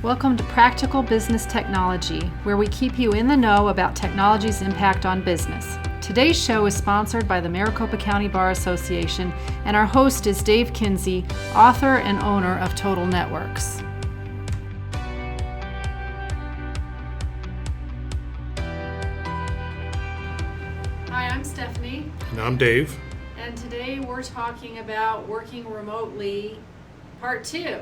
Welcome to Practical Business Technology, where we keep you in the know about technology's impact on business. Today's show is sponsored by the Maricopa County Bar Association, and our host is Dave Kinsey, author and owner of Total Networks. Hi, I'm Stephanie. And I'm Dave. And today we're talking about working remotely, part 2.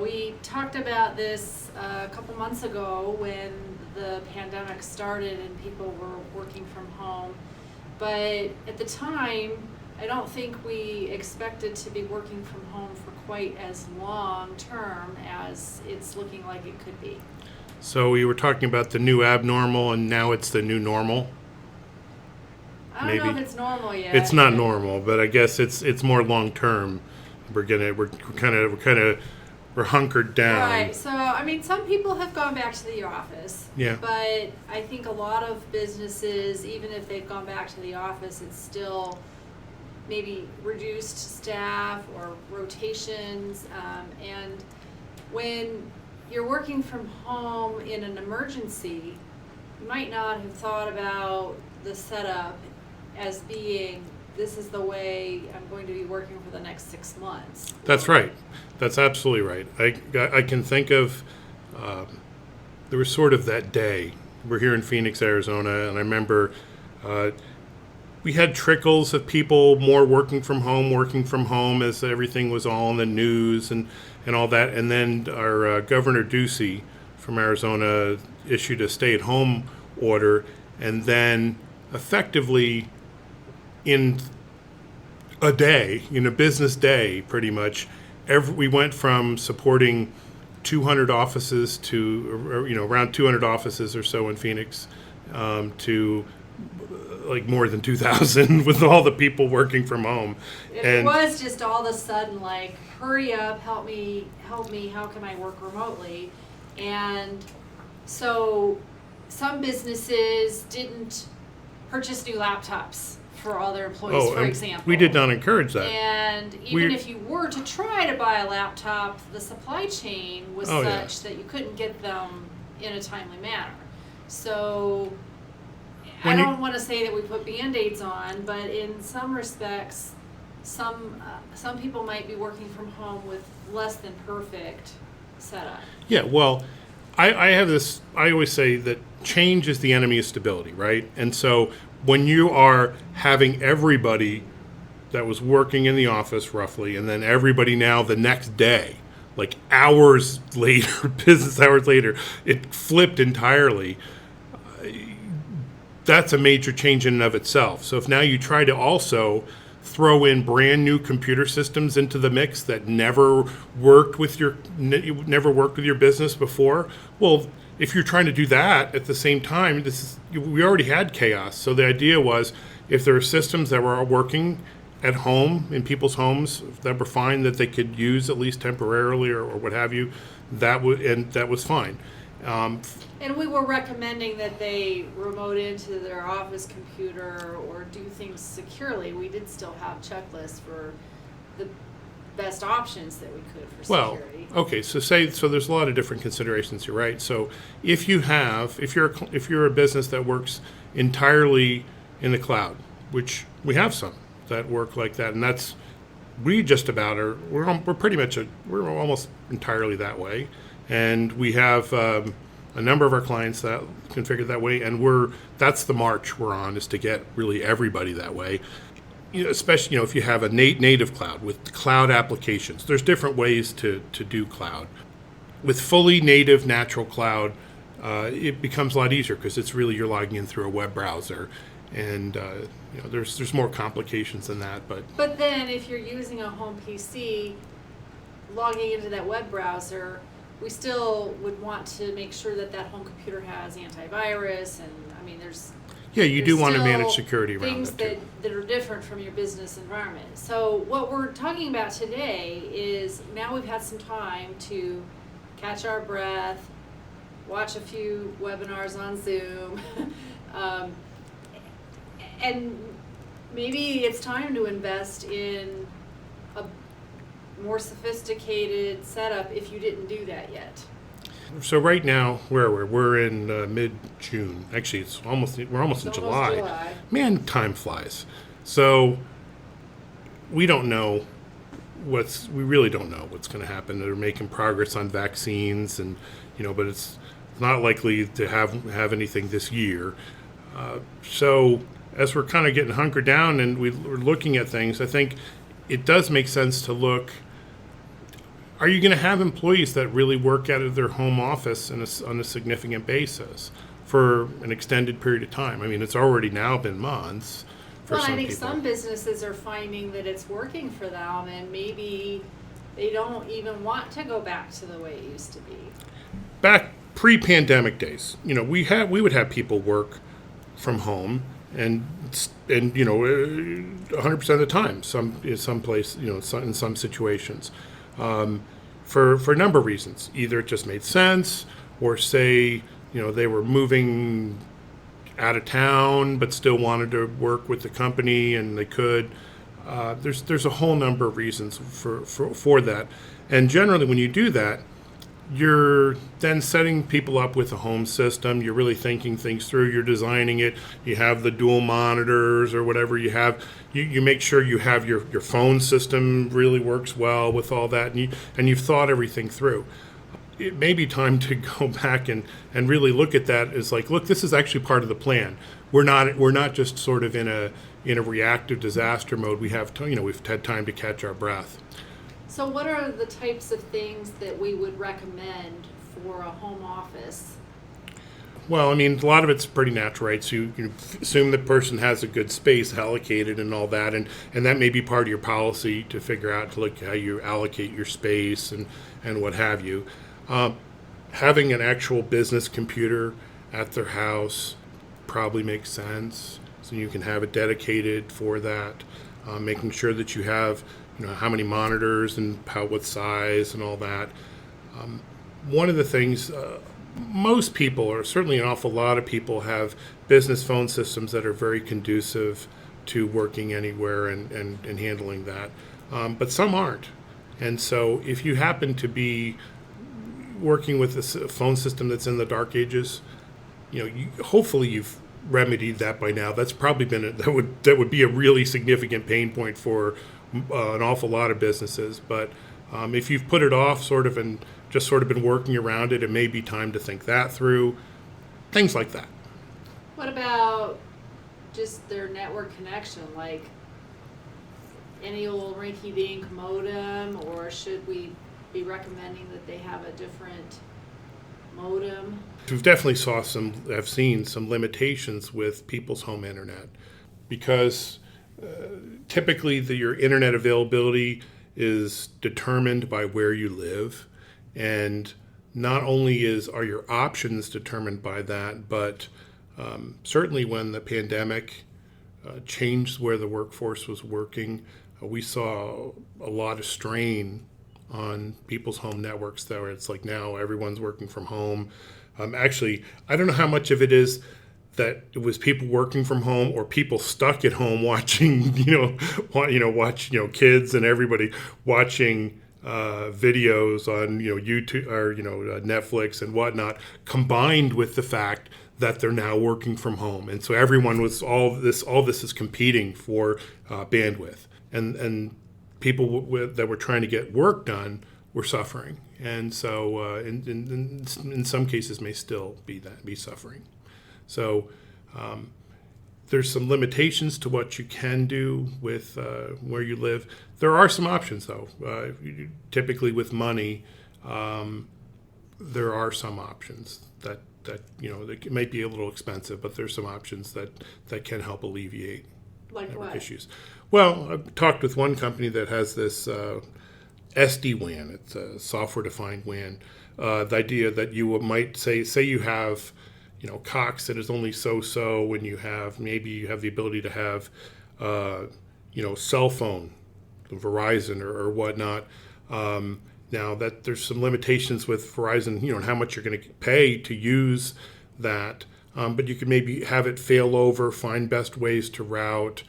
We talked about this a couple months ago when the pandemic started and people were working from home. But at the time, I don't think we expected to be working from home for quite as long term as it's looking like it could be. So we were talking about the new abnormal, and now it's the new normal. I don't know if it's normal yet. It's not normal, but I guess it's more long term. We're hunkered down. Right. So I mean, some people have gone back to the office. Yeah. But I think a lot of businesses, even if they've gone back to the office, it's still maybe reduced staff or rotations. And when you're working from home in an emergency, you might not have thought about the setup as being, this is the way I'm going to be working for the next 6 months. That's right. That's absolutely right. I can think of, there was sort of that day. We're here in Phoenix, Arizona, and I remember we had trickles of people more working from home as everything was all in the news and all that. And then our Governor Ducey from Arizona issued a stay-at-home order, and then effectively in a day, in a business day, pretty much, we went from supporting 200 offices to, around 200 offices or so in Phoenix, to like more than 2,000 with all the people working from home. It was just all of a sudden like, hurry up, help me, how can I work remotely? And so some businesses didn't purchase new laptops for all their employees, for example. We did not encourage that. And even if you were to try to buy a laptop, the supply chain was such that you couldn't get them in a timely manner. So I don't want to say that we put Band-Aids on, but in some respects, some people might be working from home with less than perfect setup. Yeah, well, I have this, I always say that change is the enemy of stability, right? And so when you are having everybody that was working in the office roughly, and then everybody now the next day, like hours later, business hours later, it flipped entirely. That's a major change in and of itself. So if now you try to also throw in brand new computer systems into the mix that never worked with your business before, well, if you're trying to do that at the same time, we already had chaos. So the idea was, if there are systems that were working at home in people's homes that were fine, that they could use at least temporarily or what have you, that was fine. And we were recommending that they remote into their office computer or do things securely. We did still have checklists for the best options that we could for security. Well, okay, so there's a lot of different considerations here, right? So if you're a business that works entirely in the cloud, which we have some that work like that, and we're almost entirely that way, and we have a number of our clients that configured that way, and that's the march we're on, is to get really everybody that way. Especially if you have a native cloud with cloud applications, there's different ways to do cloud. With fully native natural cloud, it becomes a lot easier because it's really, you're logging in through a web browser, and there's more complications than that. But then if you're using a home PC, logging into that web browser, we still would want to make sure that home computer has antivirus, and I mean there's you do want to manage security around it too. Things that are different from your business environment. So what we're talking about today is, now we've had some time to catch our breath, watch a few webinars on Zoom, and maybe it's time to invest in more sophisticated setup if you didn't do that yet? So right now, we're in mid-June. Actually, we're almost in It's July. July. Man, time flies. So we don't know we really don't know what's going to happen. They're making progress on vaccines, and but it's not likely to have anything this year. So as we're kind of getting hunkered down and we're looking at things, I think it does make sense to look. Are you going to have employees that really work out of their home office on a significant basis for an extended period of time? I mean, it's already now been months for Well, some I think people. some businesses are finding that it's working for them, and maybe they don't even want to go back to the way it used to be. Back pre-pandemic days, we would have people work from home and 100% of the time, in some situations, for a number of reasons. Either it just made sense, or say they were moving out of town but still wanted to work with the company and they could. There's a whole number of reasons for that, and generally when you do that, you're then setting people up with a home system. You're really thinking things through. You're designing it. You have the dual monitors or whatever you have. You make sure you have your phone system really works well with all that, and you've thought everything through. It may be time to go back and really look at that as like, look, this is actually part of the plan. We're not just sort of in a reactive disaster mode. We've had time to catch our breath. So what are the types of things that we would recommend for a home office? Well, I mean, a lot of it's pretty natural, right? So you assume the person has a good space allocated and all that, and that may be part of your policy to figure out to look how you allocate your space and what have you. Having an actual business computer at their house probably makes sense, so you can have it dedicated for that. Making sure that you have how many monitors and what size and all that. One of the things, most people, or certainly an awful lot of people, have business phone systems that are very conducive to working anywhere and handling that. But some aren't. And so if you happen to be working with a phone system that's in the dark ages, hopefully you've remedied that by now. That's probably been that would be a really significant pain point for an awful lot of businesses. But if you've put it off and just been working around it, it may be time to think that through. Things like that. What about just their network connection, like any old rinky-dink modem, or should we be recommending that they have a different modem? We've definitely seen some limitations with people's home internet, because typically your internet availability is determined by where you live, and not only are your options determined by that, but certainly when the pandemic changed where the workforce was working, we saw a lot of strain on people's home networks where it's like now everyone's working from home. Actually, I don't know how much of it is that it was people working from home or people stuck at home watching, kids and everybody watching videos on, YouTube or, Netflix and whatnot, combined with the fact that they're now working from home. And so everyone was all this is competing for bandwidth, and people that were trying to get work done were suffering. And so in some cases may still be suffering. So there's some limitations to what you can do with where you live. There are some options, though. Typically with money, there are some options that that might be a little expensive, but there's some options that can help alleviate Like issues. Well, I've talked with one company that has this SD-WAN. It's a software-defined WAN. The idea that you might say you have Cox that is only so-so when you have the ability to have cell phone, Verizon or whatnot. Now that there's some limitations with Verizon, and how much you're going to pay to use that, but you could maybe have it fail over, find best ways to route.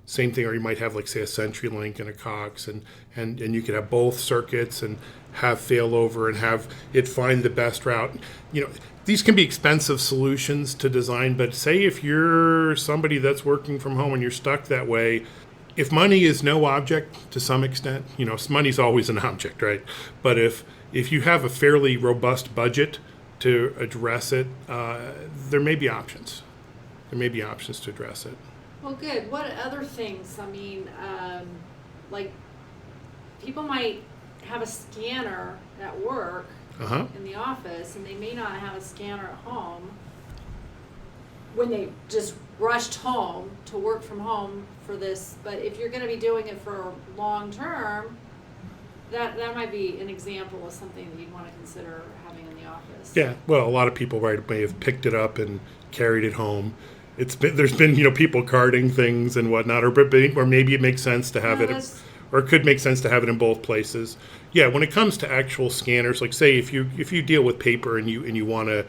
Same thing, or you might have like say a CenturyLink and a Cox, and you could have both circuits and have failover and have it find the best route. These can be expensive solutions to design, but say if you're somebody that's working from home and you're stuck that way, if money is no object to some extent, money's always an object, right? But if you have a fairly robust budget to address it, there may be options. There may be options to address it. Well, good. What other things? Like people might have a scanner at work in the office, and they may not have a scanner at home when they just rushed home to work from home for this. But if you're going to be doing it for long term, that might be an example of something that you'd want to consider having in the office. Yeah. Well, a lot of people may have picked it up and carried it home. There's been people carting things and whatnot, or maybe it makes sense to have or it could make sense to have it in both places. Yeah, when it comes to actual scanners, like say if you deal with paper and you want to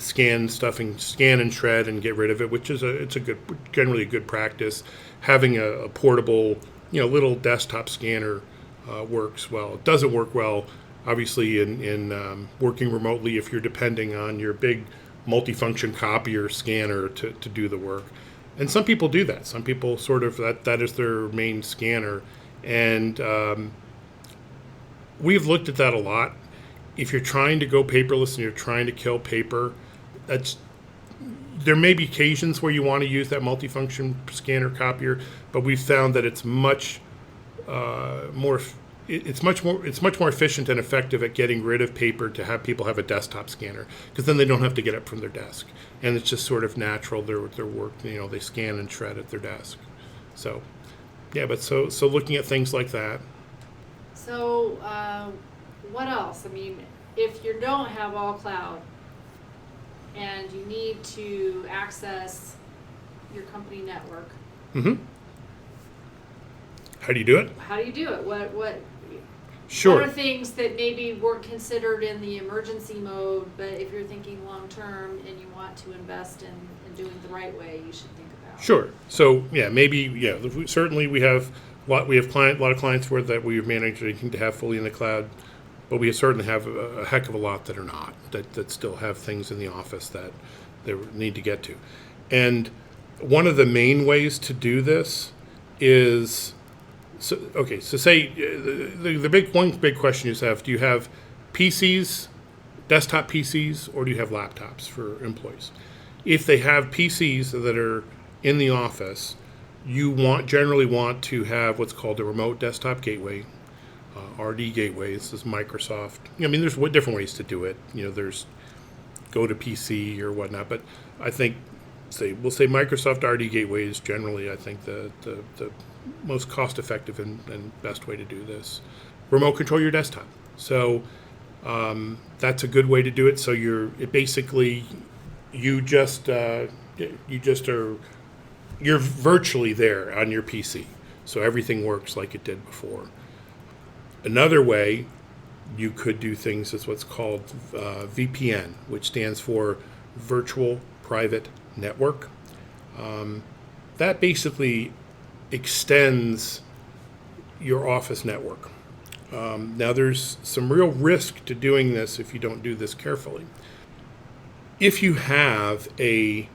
scan and shred and get rid of it, which is generally a good practice, having a portable little desktop scanner works well. It doesn't work well, obviously, in working remotely if you're depending on your big multifunction copier scanner to do the work. And some people do that. Some people sort of that is their main scanner. And we've looked at that a lot. If you're trying to go paperless and you're trying to kill paper, there may be occasions where you want to use that multifunction scanner copier, but we've found that it's much more efficient and effective at getting rid of paper to have people have a desktop scanner, because then they don't have to get up from their desk, and it's just sort of natural. Their work, they scan and shred at their desk. So, yeah, but so looking at things like that. So, what else? If you don't have all cloud and you need to access your company network, how do you do it? What Sure. What are things that maybe weren't considered in the emergency mode, but if you're thinking long term and you want to invest in doing it the right way, you should think about? Sure. So certainly we have a lot of clients that we've managing to have fully in the cloud, but we certainly have a heck of a lot that are not, that still have things in the office that they need to get to. And one of the main ways to do this is, so say the big question you have: do you have PCs, desktop PCs, or do you have laptops for employees? If they have PCs that are in the office, you generally want to have what's called a remote desktop gateway, RD gateways. This is Microsoft. There's different ways to do it. There's go to PC or whatnot, but I think we'll say Microsoft RD gateway is generally, I think, the most cost-effective and best way to do this. Remote control your desktop. So that's a good way to do it. So you're virtually there on your PC. So everything works like it did before. Another way you could do things is what's called VPN, which stands for Virtual Private Network. That basically extends your office network. Now there's some real risk to doing this if you don't do this carefully. If you have a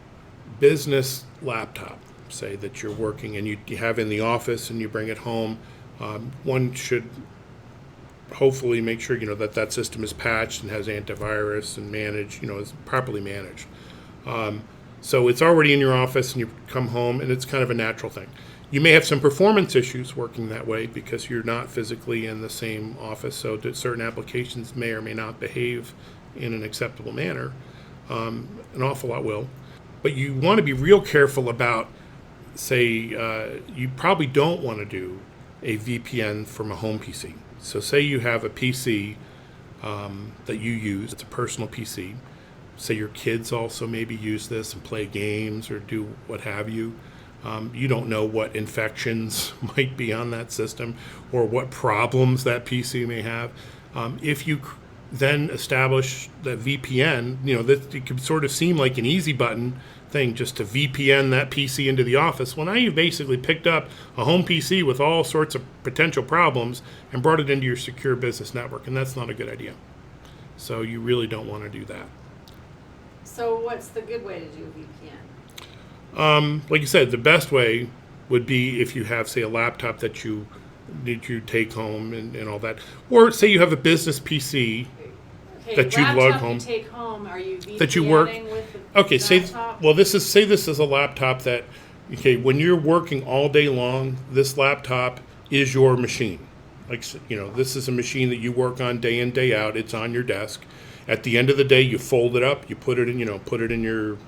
business laptop, say that you're working and you have in the office and you bring it home, one should hopefully make sure that system is patched and has antivirus and managed, is properly managed. So it's already in your office and you come home and it's kind of a natural thing. You may have some performance issues working that way because you're not physically in the same office, so that certain applications may or may not behave in an acceptable manner. An awful lot will. But you want to be real careful about, you probably don't want to do a VPN from a home PC. So say you have a PC that you use, it's a personal PC. Say your kids also maybe use this and play games or do what have you. You don't know what infections might be on that system or what problems that PC may have. If you then establish the VPN, that it can sort of seem like an easy button thing just to VPN that PC into the office. Well, now you've basically picked up a home PC with all sorts of potential problems and brought it into your secure business network, and that's not a good idea. So you really don't want to do that. So what's the good way to do VPN? Like you said, the best way would be if you have, say, a laptop that you need to take home and all that. Or say you have a business PC Okay, that you log laptop home. you take home, are you VPNing That you work- with the Okay, say laptop? this is a laptop that, okay, when you're working all day long, this laptop is your machine. Like, this is a machine that you work on day in, day out. It's on your desk. At the end of the day, you fold it up, you put it in your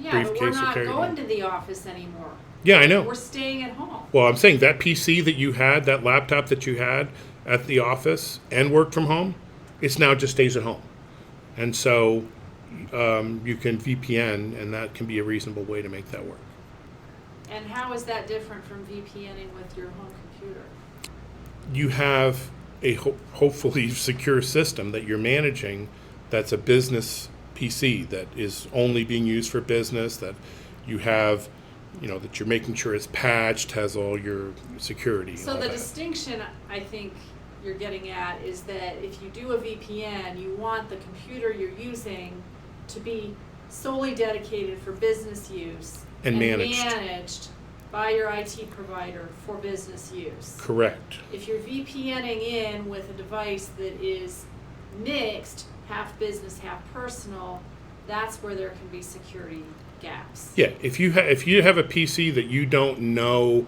Yeah, briefcase. but we're not carry it going home. to the office anymore. Yeah, I know. We're staying at home. Well, I'm saying that PC that you had, that laptop that you had at the office and worked from home, it's now just stays at home. And so you can VPN, and that can be a reasonable way to make that work. And how is that different from VPNing with your home computer? You have a hopefully secure system that you're managing that's a business PC that is only being used for business, that you have, that you're making sure it's patched, has all your security. So all the that. distinction I think you're getting at is that if you do a VPN, you want the computer you're using to be solely dedicated for business use And managed. managed by your IT provider for business use. Correct. If you're VPNing in with a device that is mixed, half business, half personal, that's where there can be security gaps. Yeah, if you have a PC that you don't know,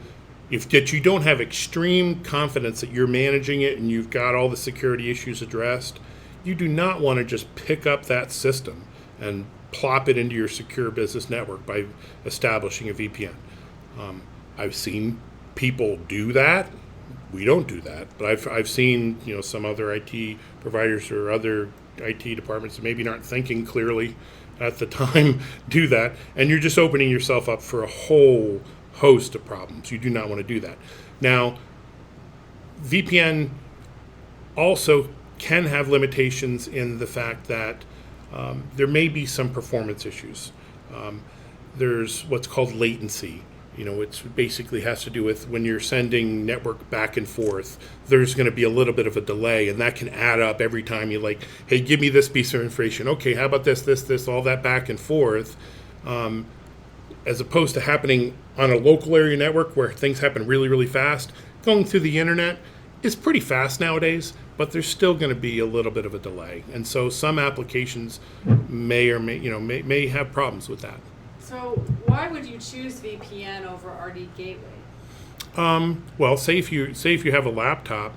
that you don't have extreme confidence that you're managing it and you've got all the security issues addressed, you do not want to just pick up that system and plop it into your secure business network by establishing a VPN. I've seen people do that. We don't do that, but I've seen some other IT providers or other IT departments that maybe aren't thinking clearly at the time do that, and you're just opening yourself up for a whole host of problems. You do not want to do that. Now, VPN also can have limitations in the fact that there may be some performance issues. There's what's called latency. It basically has to do with when you're sending network back and forth, there's going to be a little bit of a delay, and that can add up every time you hey, give me this piece of information. Okay, how about this, all that back and forth, as opposed to happening on a local area network where things happen really, really fast. Going through the internet is pretty fast nowadays, but there's still going to be a little bit of a delay. And so some applications may have problems with that. So why would you choose VPN over RD Gateway? Well, say if you have a laptop,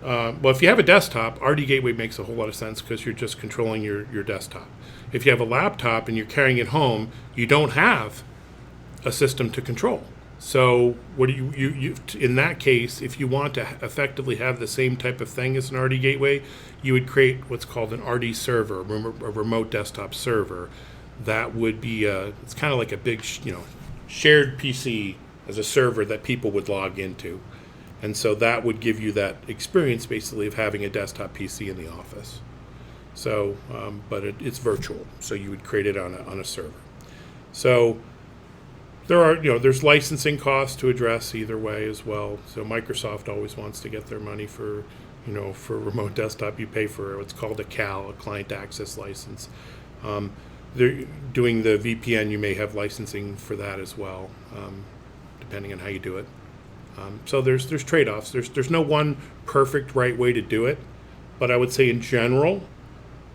if you have a desktop, RD Gateway makes a whole lot of sense because you're just controlling your desktop. If you have a laptop and you're carrying it home, you don't have a system to control. So what do you in that case, if you want to effectively have the same type of thing as an RD Gateway, you would create what's called an RD server, a remote desktop server. That would be it's kind of like a big shared PC as a server that people would log into, and so that would give you that experience basically of having a desktop PC in the office. So, but it's virtual, so you would create it on a server. So there's licensing costs to address either way as well. So Microsoft always wants to get their money for remote desktop. You pay for what's called a CAL, a client access license. They're doing the VPN, you may have licensing for that as well, depending on how you do it. So there's trade-offs. There's no one perfect right way to do it, but I would say in general,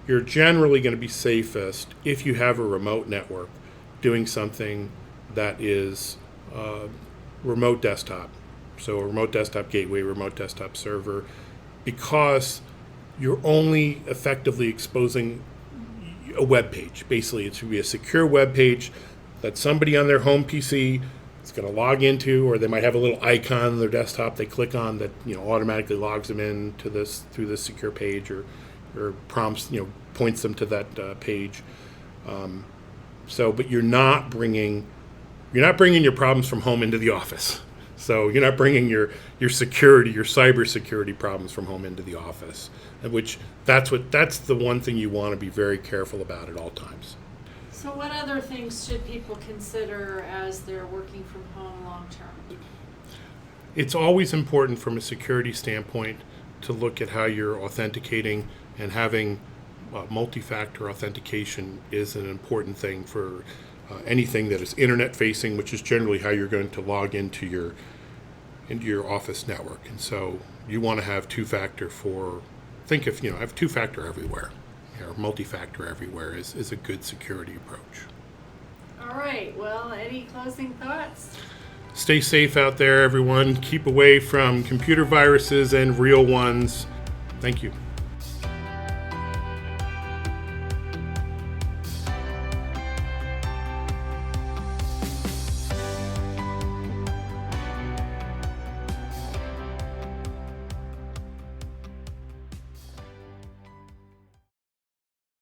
you're generally going to be safest if you have a remote network doing something that is remote desktop. So a remote desktop gateway, remote desktop server, because you're only effectively exposing a web page. Basically, it should be a secure web page that somebody on their home PC is going to log into, or they might have a little icon on their desktop they click on that automatically logs them in to through this secure page, or prompts points them to that page. But you're not bringing your problems from home into the office. So you're not bringing your security, your cybersecurity problems from home into the office, that's the one thing you want to be very careful about at all times. So what other things should people consider as they're working from home long-term? It's always important from a security standpoint to look at how you're authenticating, and having multi-factor authentication is an important thing for anything that is internet facing, which is generally how you're going to log into your office network. And so you want to have two-factor have two-factor everywhere, or multi-factor everywhere is a good security approach. All right, well, any closing thoughts? Stay safe out there, everyone. Keep away from computer viruses and real ones. Thank you.